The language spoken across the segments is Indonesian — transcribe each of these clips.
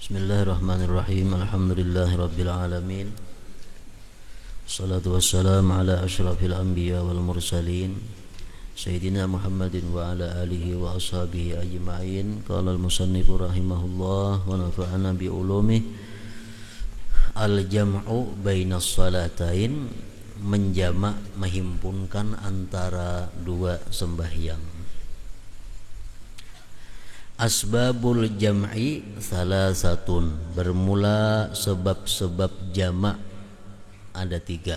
Bismillahirrahmanirrahim. Alhamdulillahirabbil alamin. Wassalatu wassalamu ala asyrafil anbiya wal mursalin Sayyidina Muhammadin wa ala alihi wa ashabihi ajma'in. Qala al-musannifu rahimahullah wa nafa'ana bi ulumih. Al-jam'u bainas salatain, menjamak, menghimpunkan antara dua sembahyang. Asbabul jam'i salasatun, bermula sebab-sebab jamak ada 3.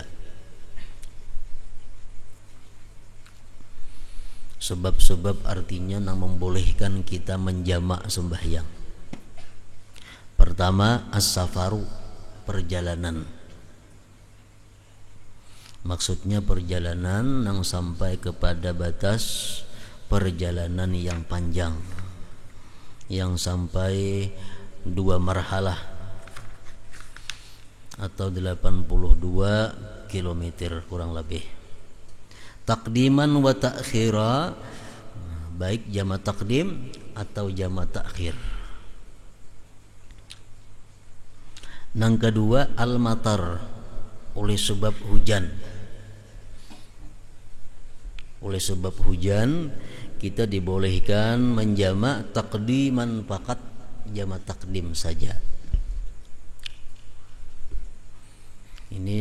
Sebab-sebab artinya yang membolehkan kita menjamak sembahyang. Pertama, as-safaru, perjalanan. Maksudnya perjalanan yang sampai kepada batas perjalanan yang panjang, yang sampai 2 marhalah atau 82 km kurang lebih. Takdiman wa ta'khira, baik jamak takdim atau jamak takhir. Yang kedua, al-matar, oleh sebab hujan. Oleh sebab hujan kita dibolehkan menjamak takdiman, fakat jamak takdim saja. Ini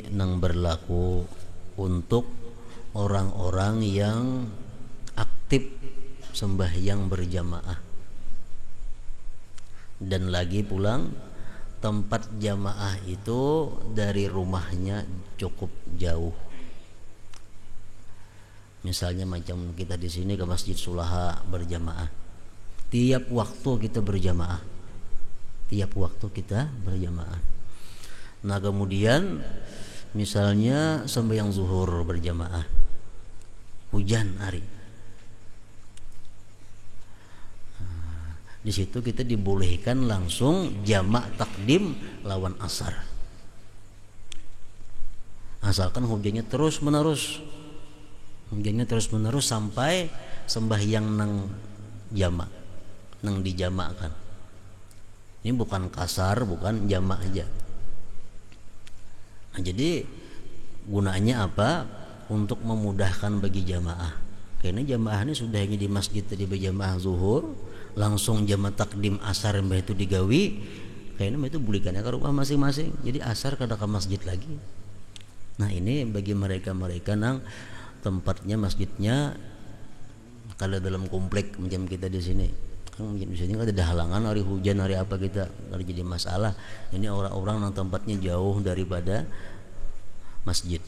yang berlaku untuk orang-orang yang aktif sembahyang berjamaah, dan lagi pulang tempat jamaah itu dari rumahnya cukup jauh. Misalnya macam kita di sini ke Masjid Sulaha berjamaah, tiap waktu kita berjamaah, Nah kemudian misalnya sembahyang zuhur berjamaah, hujan hari, di situ kita dibolehkan langsung jamak takdim lawan asar, asalkan hujannya terus menerus sampai sembahyang nang jamak, nang dijamakkan. Ini bukan kasar, bukan jamak aja. Nah, jadi gunanya apa? Untuk memudahkan bagi jamaah. Karena jamaah ini sudah hanya di masjid tadi berjamaah zuhur, langsung jamak takdim asar mbah itu digawi. Kayaknya itu bulikannya ke rumah masing-masing. Jadi asar kada ke masjid lagi. Nah, ini bagi mereka-mereka nang tempatnya masjidnya kalau dalam komplek macam kita di sini, kan di sini kan ada halangan, hari hujan hari apa kita kalau jadi masalah. Ini orang-orang yang tempatnya jauh daripada masjid,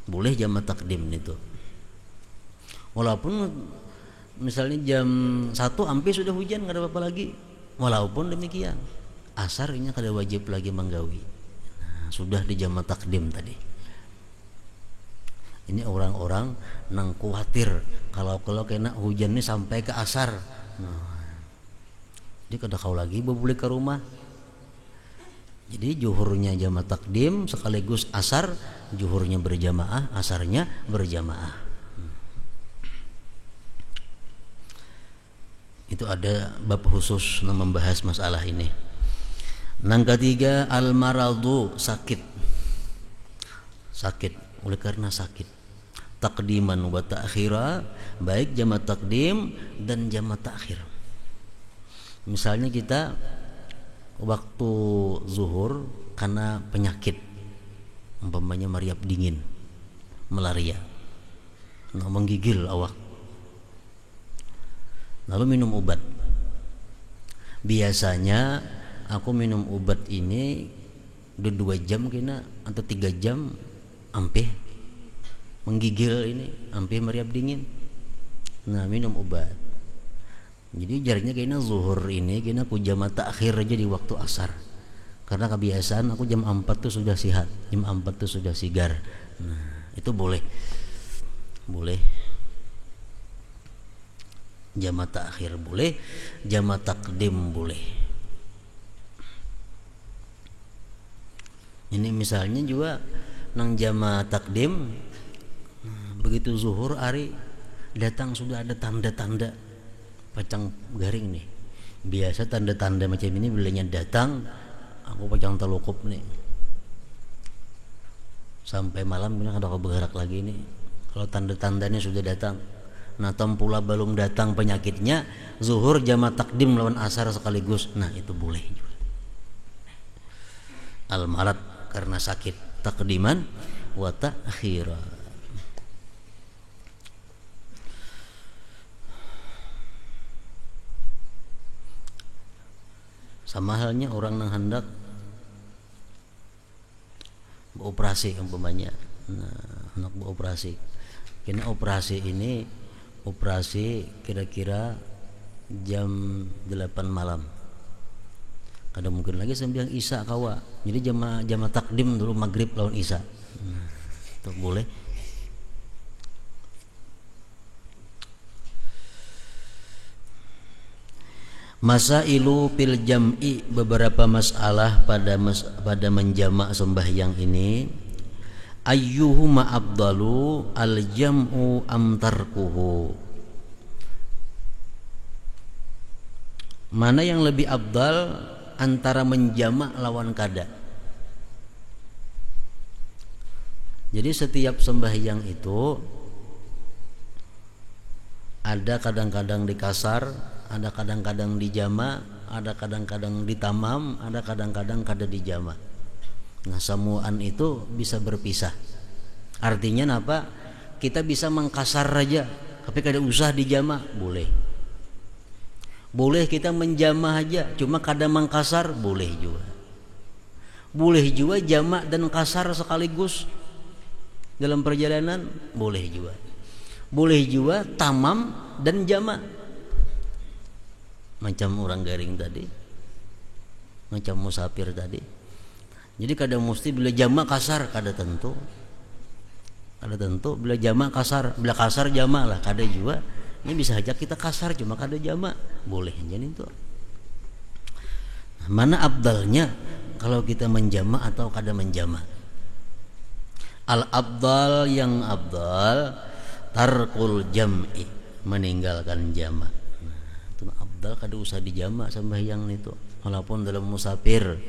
boleh jamak takdim itu. Walaupun misalnya jam 1 ampe sudah hujan, nggak ada apa-apa lagi. Walaupun demikian, asar ini kada wajib lagi menggawi. Nah, sudah di jamak takdim tadi. Ini orang-orang nang khawatir kalau kena hujan ini sampai ke asar. Nah, dia kada kau lagi boleh ke rumah. Jadi zuhurnya jamak takdim sekaligus asar, zuhurnya berjamaah, asarnya berjamaah. Itu ada bab khusus yang membahas masalah ini. Yang ketiga, al-maradu, sakit. Oleh karena sakit, takdiman wa ta'khira, baik jamak takdim dan jamak takhir. Misalnya kita waktu zuhur karena penyakit, umpamanya mariap dingin, malaria, menggigil awak, lalu minum obat. Biasanya aku minum obat ini udah 2 jam kena atau 3 jam ampe menggigil ini, ampe mariap dingin. Nah, minum obat. Jadi jaraknya kayaknya zuhur ini kayaknya aku jamak takhir aja di waktu asar. Karena kebiasaan aku jam 4 tuh sudah sihat, jam 4 tuh sudah sigar. Nah, itu boleh jamak takhir, boleh jamak takdim, boleh. Ini misalnya juga nang jamak takdim, begitu zuhur hari datang sudah ada tanda-tanda pacang garing nih, Biasa tanda-tanda macam ini bilanya datang, aku pacang telukup nih. Sampai malam bilang ada bergerak lagi nih. Kalau tanda-tandanya sudah datang. Nah, pula belum datang penyakitnya, zuhur jama takdim lawan asar sekaligus. Nah, itu boleh juga. Al-marad karena sakit, takdiman wa ta'khira. Sama halnya orang yang hendak beroperasi umpamanya. Nah, hendak beroperasi. Kini operasi ini operasi kira-kira jam 8 malam. Kada mungkin lagi sembiang isya kawa. Jadi jama takdim dulu maghrib lawan isya. Itu boleh. Masailu fil jam'i, beberapa masalah pada menjamak sembahyang ini. Ayyuhuma afdalu al-jam'u am tarkuhu. Mana yang lebih afdal antara menjamak lawan kada? Jadi setiap sembahyang itu ada kadang-kadang di kasar, ada kadang-kadang di jama, ada kadang-kadang di tamam, ada kadang-kadang kada di jama. Nah, semuaan itu bisa berpisah. Artinya apa? Kita bisa mengkasar aja, tapi kada usah di jama, boleh. Boleh kita menjama aja, cuma kada mengkasar, boleh juga. Boleh juga jama dan kasar sekaligus dalam perjalanan, boleh juga. Boleh juga tamam dan jama. Macam orang garing tadi, macam musafir tadi. Jadi kada mesti bila jamak kasar, kada tentu. Kada tentu bila jamak kasar, bila kasar jamak lah, kada juga. Ini bisa aja kita kasar cuma kada jamak, boleh jadi itu. Mana abdalnya kalau kita menjamak atau kada menjamak? Al abdal, yang abdal tarkul jam'i, meninggalkan jamak. Nah, itu abdal kada usah dijamak sembahyang itu, walaupun dalam musafir,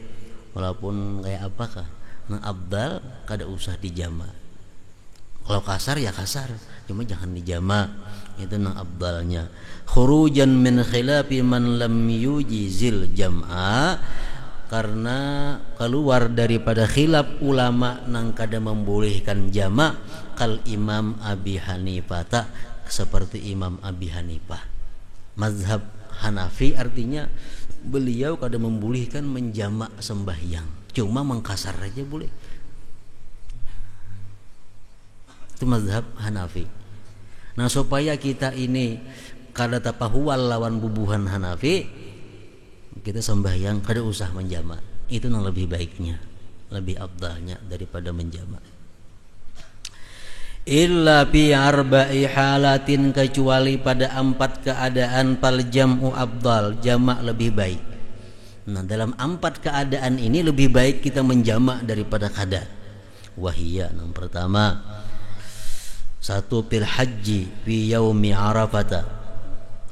walaupun kayak apakah. Nah, abdal kada usah dijama. Kalau kasar ya kasar, cuma jangan dijama. Itu nang abdalnya. Khurujan min khilafi man lam yujizil jam'a, karena keluar daripada khilaf ulama nang kada membolehkan jama, kal Imam Abi Hanifah, seperti Imam Abi Hanifah. Mazhab Hanafi artinya beliau kada membolehkan menjamak sembahyang, cuma mengkasar aja boleh. Itu mazhab Hanafi. Nah, supaya kita ini kada tapahual lawan bubuhan Hanafi, kita sembahyang kada usah menjamak. Itu yang lebih baiknya, lebih afdalnya daripada menjamak. Illa fi arba'i halatin, kecuali pada 4 keadaan pal jam'u afdal, jamak lebih baik. Nah, dalam 4 keadaan ini lebih baik kita menjamak daripada kada. Wahiyya, yang pertama, 1 fil haji fi yaumi arafata,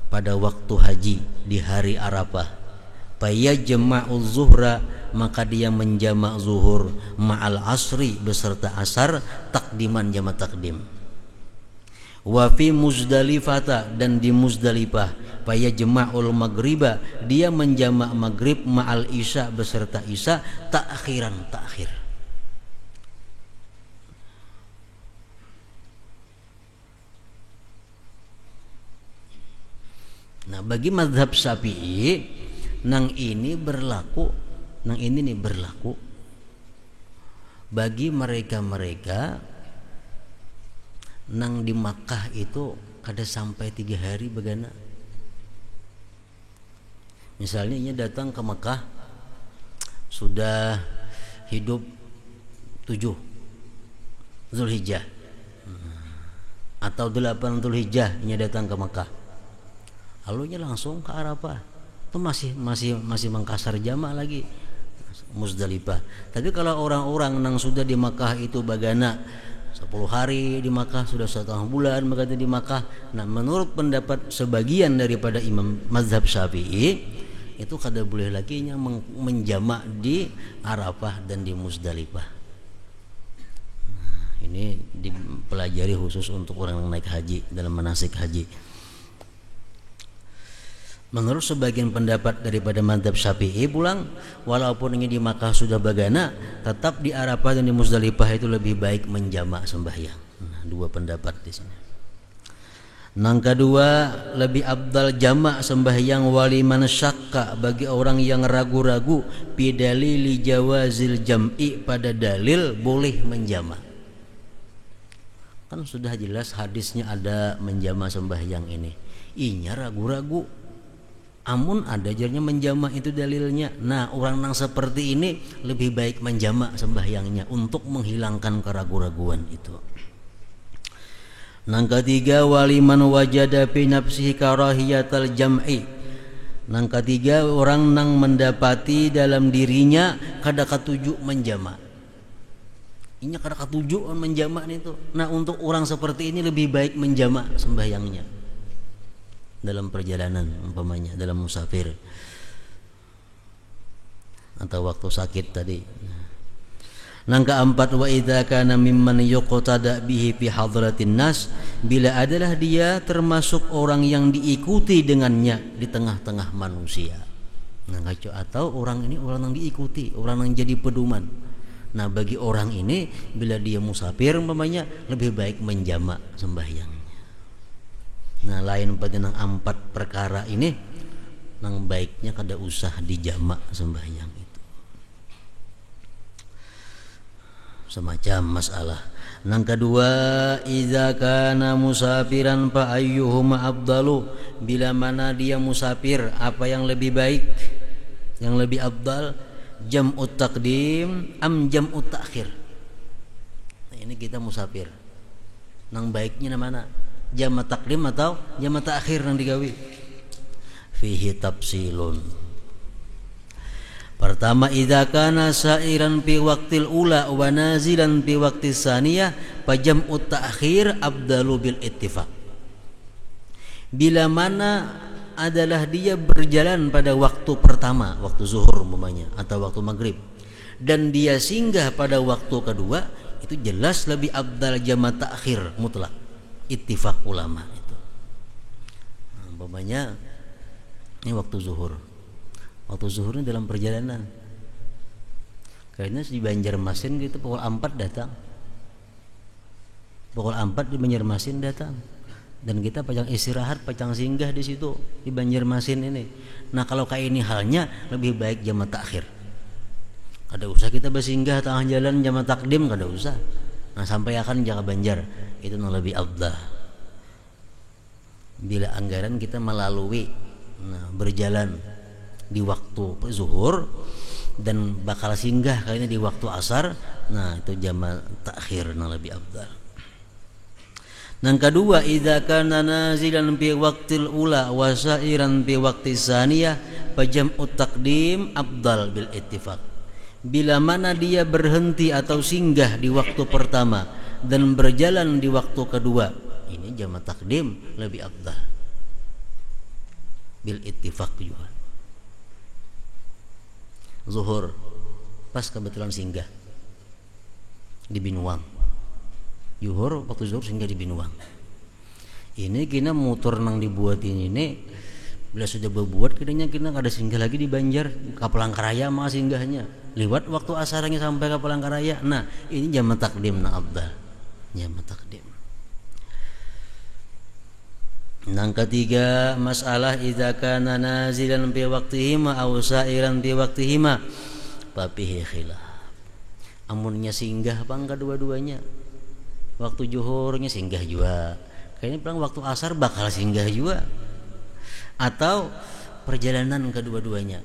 pada waktu haji di hari Arafah. Fayajma'u zuhra, maka dia menjamak zuhur, ma'al asri, beserta asar, takdiman jama takdim. Wa fi Muzdalifata, dan di Muzdalifah, fayajma'ul maghriba, dia menjamak maghrib, ma'al isya, beserta isya, ta'khiran, ta'khir. Nah, bagi mazhab Syafi'i, nang ini berlaku bagi mereka-mereka nang di Makkah itu kada sampai 3 hari begana. Misalnya ia datang ke Makkah sudah hidup 7 Zulhijjah atau 8 Zulhijjah, ia datang ke Makkah, lalunya langsung ke Arafah. Itu masih mengkasar jamak lagi Muzdalifah. Tapi kalau orang-orang yang sudah di Makkah itu bagana 10 hari di Makkah, sudah 1,5 bulan berada di Makkah. Nah, menurut pendapat sebagian daripada imam mazhab Syafi'i, itu kada boleh lagi yang menjamak di Arafah dan di Muzdalifah. Nah, ini dipelajari khusus untuk orang yang naik haji dalam manasik haji. Menurut sebagian pendapat daripada mazhab Syafi'i pulang, walaupun ini di Makkah sudah bagana, tetap di Arafah dan di Muzdalifah itu lebih baik menjamak sembahyang. Nah, dua pendapat di sini. Nang kedua, lebih abdal jamak sembahyang waliman syakka bagi orang yang ragu-ragu bidalili jawazil jam'i pada dalil boleh menjamak. Kan sudah jelas hadisnya ada menjamak sembahyang ini. Inya ragu-ragu. Amun ada jarnya menjamak itu dalilnya. Nah, orang nang seperti ini lebih baik menjamak sembahyangnya untuk menghilangkan keraguan-raguan itu. Nang ketiga, waliman wajada fi nafsihi karahiyatal jam'i. Nang ketiga, orang nang mendapati dalam dirinya kada katuju menjamak. Inya kada katuju menjamak itu. Nah, untuk orang seperti ini lebih baik menjamak sembahyangnya dalam perjalanan, umpamanya dalam musafir atau waktu sakit tadi. Nang keempat, wa idza kana mimman yuqtada bihi fi hadratin nas, bila adalah dia termasuk orang yang diikuti dengannya di tengah-tengah manusia. Nah, atau orang ini orang yang diikuti, orang yang jadi pedoman. Nah, bagi orang ini bila dia musafir umpamanya lebih baik menjamak sembahyang. Nah, lain pada nang empat perkara ini, nang baiknya kada usah dijamak sembahyang itu. Semacam masalah. Nang kedua, idza kana musafiran fa ayyuhuma afdalu, bila mana dia musafir apa yang lebih baik, yang lebih afdal, jam'ut taqdim am jam'ut ta'khir. Nah, ini kita musafir. Nang baiknya mana? Jamak takdim atau jamak ta'khir nang digawi. Fihi tafsilun. Pertama, idza kana sa'iran fi waqtil ula wa nazilan fi waqtis saniyah fa jam'ut ta'khir afdalu bil ittifaq. Bila mana adalah dia berjalan pada waktu pertama, waktu zuhur umpamanya atau waktu maghrib, dan dia singgah pada waktu kedua, itu jelas lebih afdal jamak ta'khir mutlak. Ittifaq ulama itu. Nah, umpamanya ini waktu zuhur. Waktu zuhur ini dalam perjalanan. Kayaknya di Banjarmasin gitu pukul 4 datang. Pukul 4 di Banjarmasin datang. Dan kita pajang istirahat, pajang singgah di situ di Banjarmasin ini. Nah, kalau kayak ini halnya lebih baik jamak takhir. Kada usah kita bersinggah tengah jalan jamak takdim, kada usah. Nah, sampai akan jaga Banjar itu yang lebih afdal. Bila anggaran kita melalui, berjalan di waktu zuhur dan bakal singgah kayaknya di waktu asar, nah itu jamak takhir yang lebih afdal. Yang kedua, idza kana nazilan fi waqtil ula wa sa'iran fi waqtis saniyah fa jam'ut taqdim afdal bil ittifaq. Bila mana dia berhenti atau singgah di waktu pertama dan berjalan di waktu kedua, ini jamak takdim lebih afdal bil ittifaq juga. Zuhur pas kebetulan singgah di Binuang. Zuhur waktu zuhur singgah di Binuang. Ini kita motor nang dibuatin ini bila sudah berbuat kayaknya kita kada singgah lagi di Banjar, Kapalangkaraya mah singgahnya. Liwat waktu asarnya sampai Kapalangkaraya. Nah, ini jamak takdim na afdal. Jamak takdim. Yang ketiga, masalah idza kana nazilan fi waqtihima aw sa'iran fi waqtihima fa fihi khilaf. Amunnya singgah apa enggak dua-duanya? Waktu zuhurnya singgah juga. Kayaknya bilang waktu asar bakal singgah juga. Atau perjalanan kedua-duanya.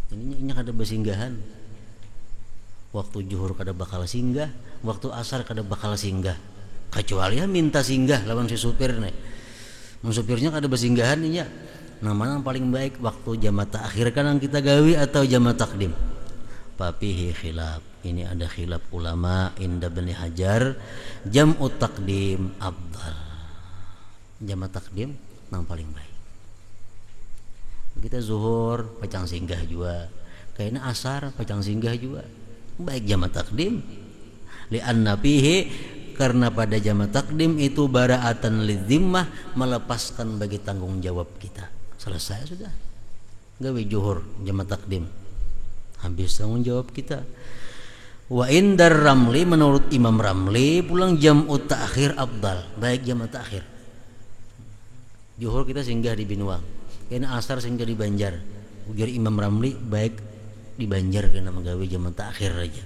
Ini kada bersinggahan. Waktu zuhur kada bakal singgah, waktu asar kada bakal singgah. Kecuali minta singgah lawan si supir nih. Supirnya kada bersinggahan nya. Nah, mana yang paling baik waktu jamak ta'khir kan yang kita gawi atau jamak takdim? Papihi khilaf. Ini ada khilaf ulama inda Ibnu Hajar, jam'ut takdim afdal. Jamak takdim yang paling baik. kita zuhur pacang singgah juga, kayaknya asar pacang singgah juga, baik jamak takdim li'anna fihi, karena pada jamak takdim itu bara'atan lidzimmah, melepaskan bagi tanggung jawab kita. Selesai sudah, gawe zuhur jamak takdim, habis tanggung jawab kita. Wa indar Ramli, menurut Imam Ramli pulang jam'u ta'khir afdal, baik jamak ta'khir. Zuhur kita singgah di Binuang, kena asar singgah di Banjar, ujar Imam Ramli baik di Banjar kena menggawe jamak ta'khir aja.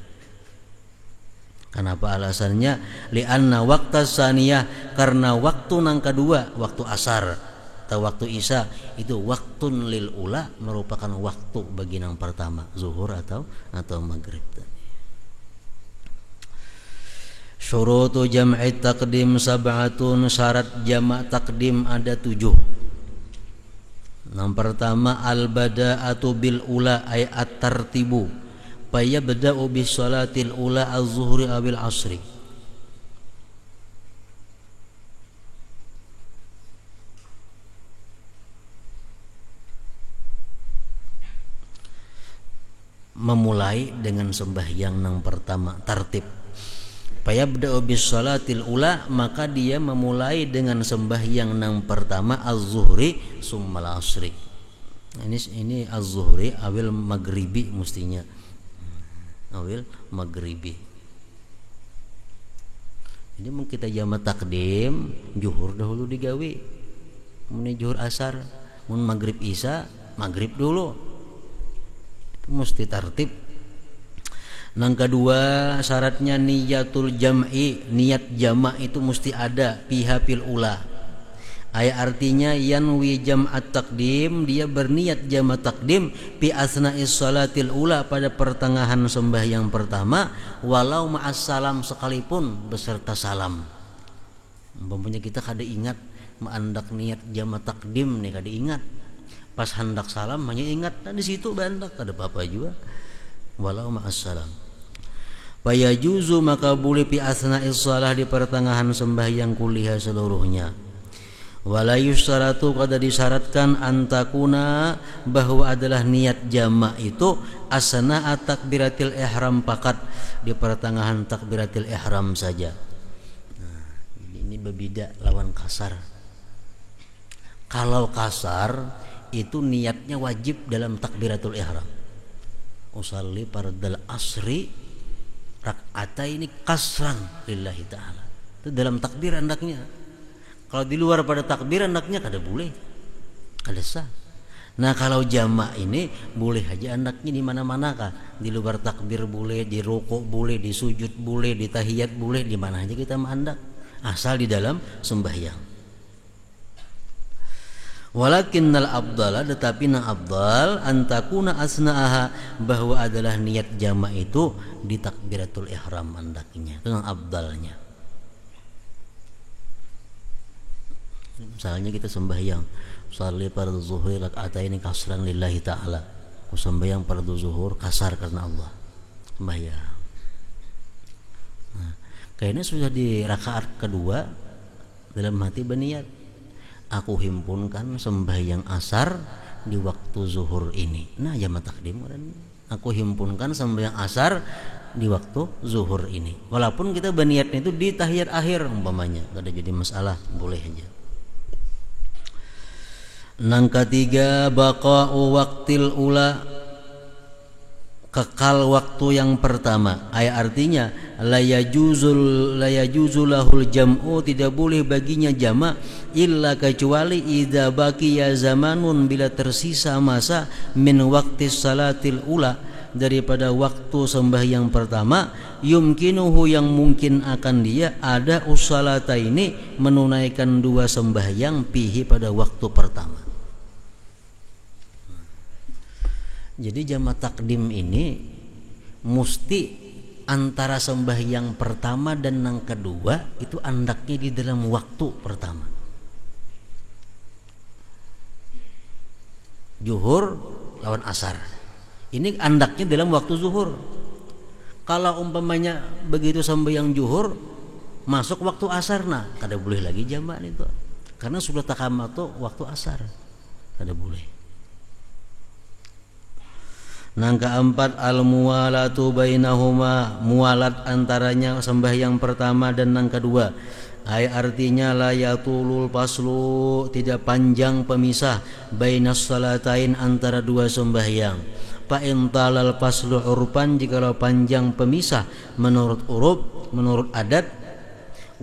Kenapa alasannya? Li'anna waqta saniyah, karena waktu nang kedua, waktu asar atau waktu isya itu waktun lil ula, merupakan waktu bagi nang pertama, zuhur atau maghrib. Syurutu jam'i taqdim sab'atun, syarat jamak takdim ada 7. Yang pertama al-bada'atu bil ula ay at-tartibu, fayabda'u bis salatil ula az-zuhri abil asri. Memulai dengan sembahyang yang pertama, tartib. Fayabda'u bis salatil ula, maka dia memulai dengan sembahyang yang pertama az-zuhri summal asri. Ini az-zuhri awil maghribi, mestinya awil maghribi. Jadi mau kita jamak takdim, zuhur dahulu digawe, mun zuhur asar, mun maghrib isya, maghrib dulu. Itu mesti tertib. Yang kedua syaratnya niyatul jam'i, niat jamak itu mesti ada pihak fil ula. Ayat artinya yanwi jam'at takdim, dia berniat jamak takdim fi asna'is salatil ula, pada pertengahan sembahyang pertama, walau ma'as salam, sekalipun beserta salam. Umpamanya kita kada ingat mendak niat jamak takdim nih, kada ingat, pas hendak salam hanya ingat, nah di situ bandak kada apa-apa juga, walau ma'as salam. Fayajuzu, maka boleh fi asna'is shalah, di pertengahan sembahyang kuliah seluruhnya. Wala yusharatu, kada disyaratkan antakuna, bahwa adalah niat jamak itu asna'a takbiratil ihram, fakat di pertengahan takbiratil ihram saja. Nah, ini berbeda lawan kasar. Kalau kasar itu niatnya wajib dalam takbiratul ihram. Usalli fardal asri rak'ataini kasran lillahi ta'ala, itu dalam takbir hendaknya. Kalau di luar pada takbir hendaknya kada boleh, kada sah. Nah kalau jamak ini boleh aja hendaknya di mana-mana kah, di luar takbir boleh, di rukuk boleh, di sujud boleh, di tahiyat boleh, di mana aja kita hendak, asal di dalam sembahyang. Walakinnal abdala, tetapi na abdal antakuna asna'aha, bahwa adalah niat jamak itu di takbiratul ihram hendaknya, itu yang abdalnya. Misalnya kita sembahyang sholli fardhu zuhur rak'ataini kasran lillahi ta'ala, sembahyang fardhu zuhur kasar karena Allah, sembahyang. Nah, kayaknya sudah di rakaat kedua dalam hati berniat, aku himpunkan sembahyang asar di waktu zuhur ini. Nah jamak takdim, aku himpunkan sembahyang asar di waktu zuhur ini. Walaupun kita berniatnya itu di tahiyat akhir umpamanya, tidak jadi masalah, boleh aja. Yang ketiga baqa'u waqtil ula, kekal waktu yang pertama. Ayat artinya la yajuzu lahul jam'u, tidak boleh baginya jamak, illa kecuali idza baqiya zamanun, bila tersisa masa, min waqtis salatil ula, daripada waktu sembahyang pertama, yumkinuhu, yang mungkin akan dia, ada usalata ini, menunaikan dua sembahyang, pihi, pada waktu pertama. Jadi jamak takdim ini mesti antara sembahyang pertama dan yang kedua itu andaknya di dalam waktu pertama. Zuhur lawan asar, ini andaknya dalam waktu zuhur. Kalau umpamanya begitu sembahyang zuhur masuk waktu asar, nah kada boleh lagi jamak itu, karena sudah takamatu waktu asar, kada boleh. Nang keempat al-muwalatu bainahuma, mualat antaranya sembahyang pertama dan nang kedua. Ay artinya la yatulul paslu, tidak panjang pemisah, bainas salatain antara dua sembahyang. Fa in talal paslu urpan, jikalau panjang pemisah menurut uruf, menurut adat.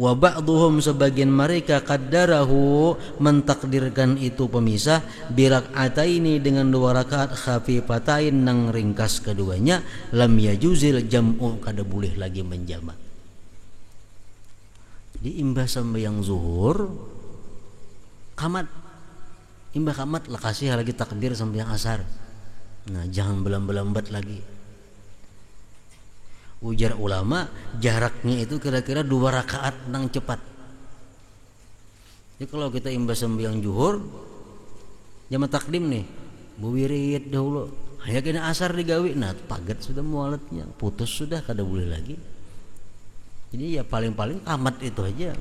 Wa ba'dhum sebagian mereka qaddarahu mentakdirkan itu pemisah birak'ataini dengan 2 rakaat khafifatain nang ringkas keduanya, lam yajuzil jam'u kada boleh lagi menjamak. Jadi imbah sembahyang zuhur kamat, imbah kamat lah kasih lagi takbir sembahyang asar. Nah jangan belambat lagi. Ujar ulama jaraknya itu kira-kira 2 rakaat nang cepat. Jadi kalau kita imbas sembahyang zuhur jama takdim nih, buwirit dahulu, hanya kena asar digawi, nah pagat sudah mualatnya, putus sudah kada boleh lagi. Jadi ya paling-paling kamat itu aja.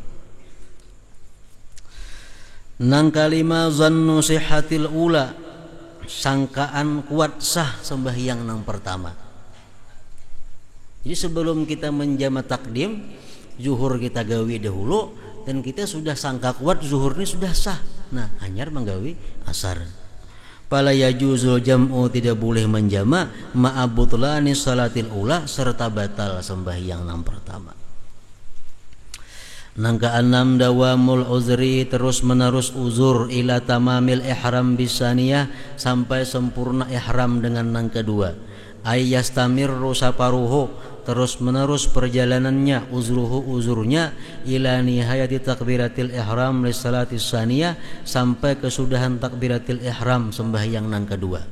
Nang kalima zannu sihhatil ula, sangkaan kuat sah sembahyang nang pertama. Jadi sebelum kita menjama takdim, zuhur kita gawi dahulu dan kita sudah sangka kuat zuhur ini sudah sah. Nah, hanyar menggawi asar. Fala yajuzul jam'u, tidak boleh menjama ma'abutlani salatil ula, serta batal sembahyang yang pertama. Nang keenam dawamul uzri, terus menerus uzur ila tamamil ihram bisaniyah, sampai sempurna ihram dengan nang kedua. Ayyastamirru saparuhu, terus menerus perjalanannya, uzurnya ila nihayati takbiratil ihram li salatis saniyah, sampai kesudahan takbiratil ihram sembahyang nang kedua.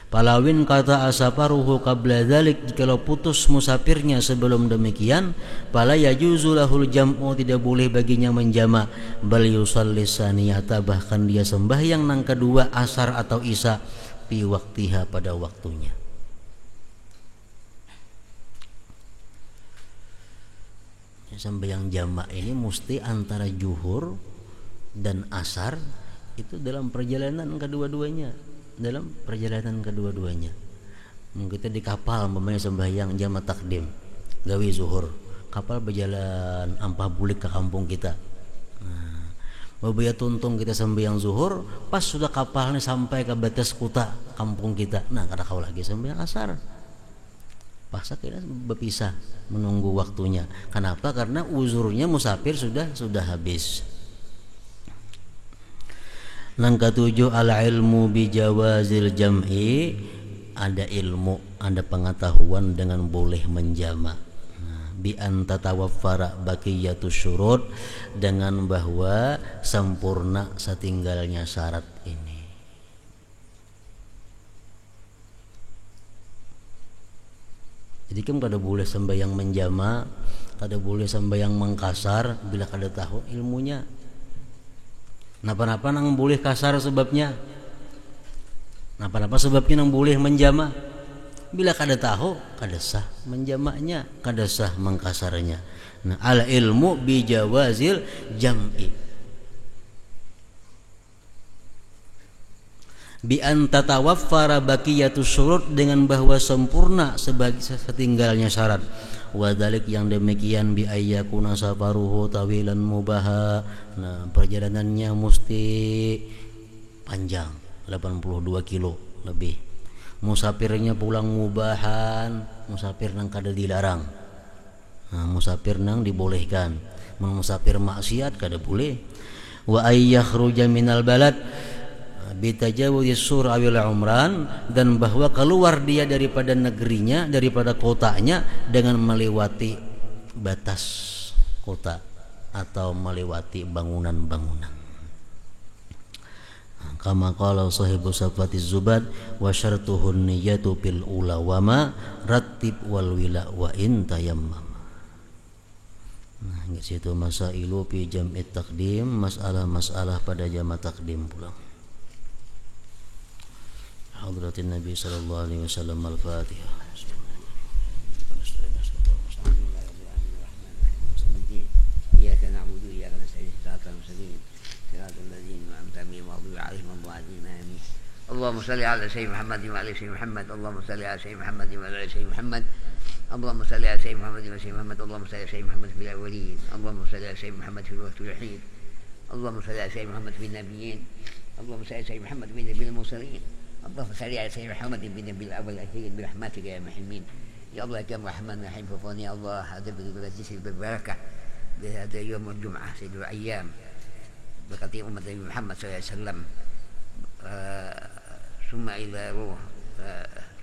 Palawin kata asaparuhu qabla dzalik, jikalau putus musafirnya sebelum demikian, fala yajuzu lahul jam'u, tidak boleh baginya menjama, bal yusalli saniyata, bahkan dia sembahyang nang kedua asar atau isya fi waktiha, pada waktunya. Sembahyang jamak ini mesti antara zuhur dan asar itu dalam perjalanan kedua-duanya, Kita di kapal memang sembahyang jamak takdim gawi zuhur, kapal berjalan ampah bulik ke kampung kita. Babaya tuntung kita sembahyang zuhur, pas sudah kapalnya sampai ke batas kota kampung kita, nah kada kau lagi sembahyang asar. Paksa kita berpisah menunggu waktunya. Kenapa? Karena uzurnya musafir sudah habis. Nang ketujuh al ilmu bijawazil jam'i, ada ilmu, ada pengetahuan dengan boleh menjama. Bi an tatawaffara baqiyatus syurut, dengan bahwa sempurna setinggalnya syarat ini. Jadi kan kada boleh sembahyang menjama, kada boleh sembahyang mengkasar bila kada tahu ilmunya. Napa-napa nang boleh kasar sebabnya, napa-napa sebabnya nang boleh menjama. Bila kada tahu, kada sah menjamaknya, kada sah mengkasarnya. Nah, al ilmu bijawazil jam'i. Bi an tatawaffara baqiyatus syurut, dengan bahwa sempurna sebagai setinggalnya syarat. Wa dzalik, yang demikian bi ayyakuna safaruhu tawilan mubaha. Nah, perjalanannya mesti panjang, 82 kilo lebih. Musafirnya pulang mubahan, musafir nang kada dilarang. Nah, musafir nang dibolehkan. Musafir maksiat kada boleh. Wa ayyakhruja minal balad bitajawuzi sur awil umran, dan bahwa keluar dia daripada negerinya, daripada kotanya dengan melewati batas kota atau melewati bangunan-bangunan. Kama qala sahibu safatiz zubad wa syartuhun niyatu fil ula wa ma rattib wal wila wa in tayammam. Nah, di situ masailu fi jam'it taqdim, masalah-masalah pada jamak takdim pula. Hadratin Nabi sallallahu alaihi wasallam. Al-Fatihah. Iyyaka na'budu wa iyyaka nasta'in. Shiratal mustaqim. Shiratal ladzina an'amta 'alaihim ghairil maghdubi 'alaihim waladdallin. اللهم صل على سيدنا محمد وعلى سيدنا محمد. اللهم صل على سيدنا محمد وعلى سيدنا محمد. اللهم صل على سيدنا محمد وعلى سيدنا محمد. اللهم صل على سيدنا محمد في الأولين. اللهم صل على سيدنا محمد في الوقت الوحيد. اللهم صل على سيدنا محمد في النبيين. اللهم صل على سيدنا محمد في نبي المرسلين. اللهم صل على سيدنا محمد في نبي الأول والأخير برحمتك يا محمين. يا الله كم رحمن رحيم فضل يا الله. هذا بالبركة بهذا يوم الجمعة سيد الأيام بقدر أمة النبي محمد صلى الله عليه وسلم.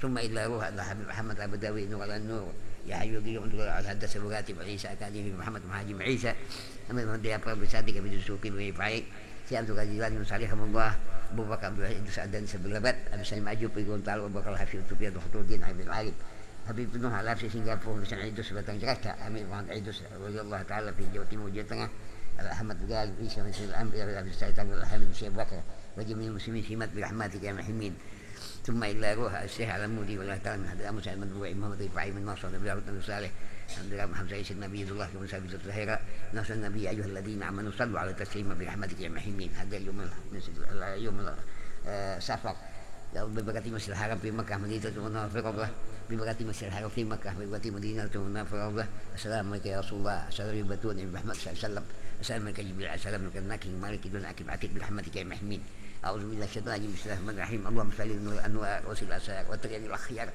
ثم إلى روح الله حبيب محمد أبو داوود نور على النور يا حي القيوم على حدث الراتب عيسى أكاديمي محمد مهاجم عيسى أمر من دي أقرب بصادق بدسوق ويفعي سيادة الرجلان من صالحهم الله أبو بكر عبد الوحيد سعدان سبلبت أبو سليم أجوب يقول تعالى أبو بكر الحفيظ تبيض خطور الدين حبيب العارف حبيب نوح على في سنغافورة بسنة عيدوس بتنجرتها أمير وعند عيدوس رضي الله تعالى في جوتي موجتنا أحمد قال عيسى من سيد الأنبياء أبو سعيد الحمد الشيخ بكر وجميع المسلمين سمات برحمتك يا محمين. ثم إلى روح الشيخ على المودي ولا تعالى من حضر موسى المدبوع محمد رفاعي من ناصر نبي الله صالح الحمد لله محمد عيسى النبي الله ومن سابق الظهيرة ناصر النبي أيها الذين آمنوا صلوا على تسليم برحمتك يا محمين. هذا اليوم سفر ببركة مسجد الحرم في مكة مدينة منورة ببركة مسجد الحرم في مكة ببركة مدينة منورة. السلام عليك يا رسول الله. السلام يبتون محمد صلى الله عليه وسلم. السلام عليك جبريل. السلام عليك الناكي مالك دون عكب عتيق برحمتك يا محمين. أعوذ بالله الشيطان الرجيم. بسم الله الرحمن الرحيم. اللهم صل على الأنوار وسل الأسرار وتريد الأخيار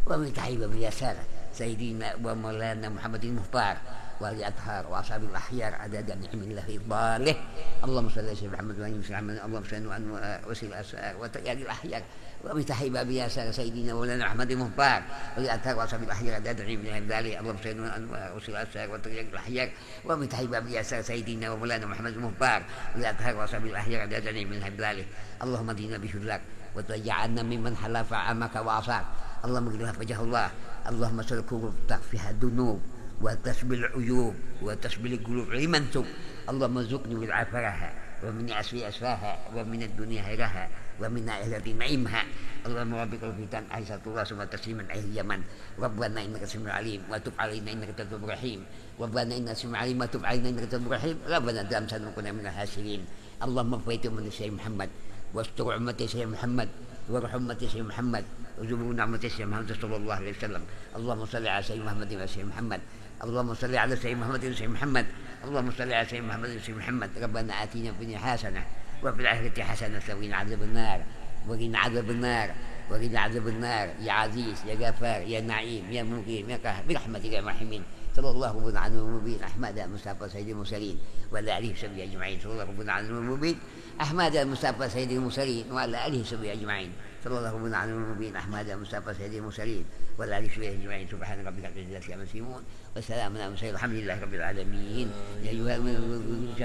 ومن تحيب باليسار سيدنا ومولانا محمد المختار وآل الأطهار وأصحاب الأخيار عدد نعم الله في ضاله. اللهم صل على سيدنا محمد وعلى محمد. اللهم صل على الأنوار وسل الأسرار وتريد الأخيار ومن تحيب باليسار سيدنا ومولانا محمد المختار وآل الأطهار وأصحاب الأخيار عدد نعم الله في ضاله. اللهم صل على الأنوار وسل الأسرار وتريد الأخيار ومن تحيب باليسار سيدنا ومولانا محمد المختار وآل الأطهار وأصحاب الأخيار عدد نعم الله في ضاله. اللهم دينا بشذلك وتجعلنا ممن حلف عمك وعصاك. اللهم اغفر لنا وجه الله. اللهم سل القلوب تخفيها الذنوب وتسبل العيوب وتسبل القلوب لمن تب. اللهم ارزقني من عفرها ومن عسر أسراها ومن الدنيا هيرها ومن أهل نعيمها. اللهم ربك الفتن عيسى الله ثم تسليما أهل اليمن. ربنا إنك سميع عليم وتب علينا إنك تواب رحيم. ربنا إنك سميع عليم وتب علينا إنك تواب رحيم. ربنا دام سنكون من الحاسرين. اللهم اغفر من سيدنا محمد واستر أمة سيدنا محمد وارحم أمة سيدنا محمد وزبون أمة سيدنا محمد صلى الله عليه وسلم. اللهم صل على سيدنا محمد وعلى سيدنا محمد. اللهم صل على سيدنا محمد وعلى سيدنا محمد. اللهم صل على سيدنا محمد وعلى سيدنا محمد. ربنا آتنا في الدنيا حسنة وفي الآخرة حسنة وقنا عذاب النار وقنا عذاب النار وقنا عذاب النار يا عزيز يا غفار يا نعيم يا مقيم يا قهر برحمتك يا رحيم. صلى الله ربنا على المبين أحمد المصطفى سيد المرسلين وعلى آله وصحبه أجمعين. صلى الله ربنا على المبين أحمد المصطفى سيد المرسلين وعلى آله وصحبه أجمعين. صلى الله ربنا على المبين أحمد المصطفى سيد المرسلين وعلى آله وصحبه أجمعين. سبحان ربك رب العزة عما يصفون وسلام على المرسلين والحمد لله رب العالمين. يا أيها المؤمنون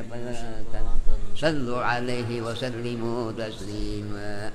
صلوا عليه وسلموا تسليما.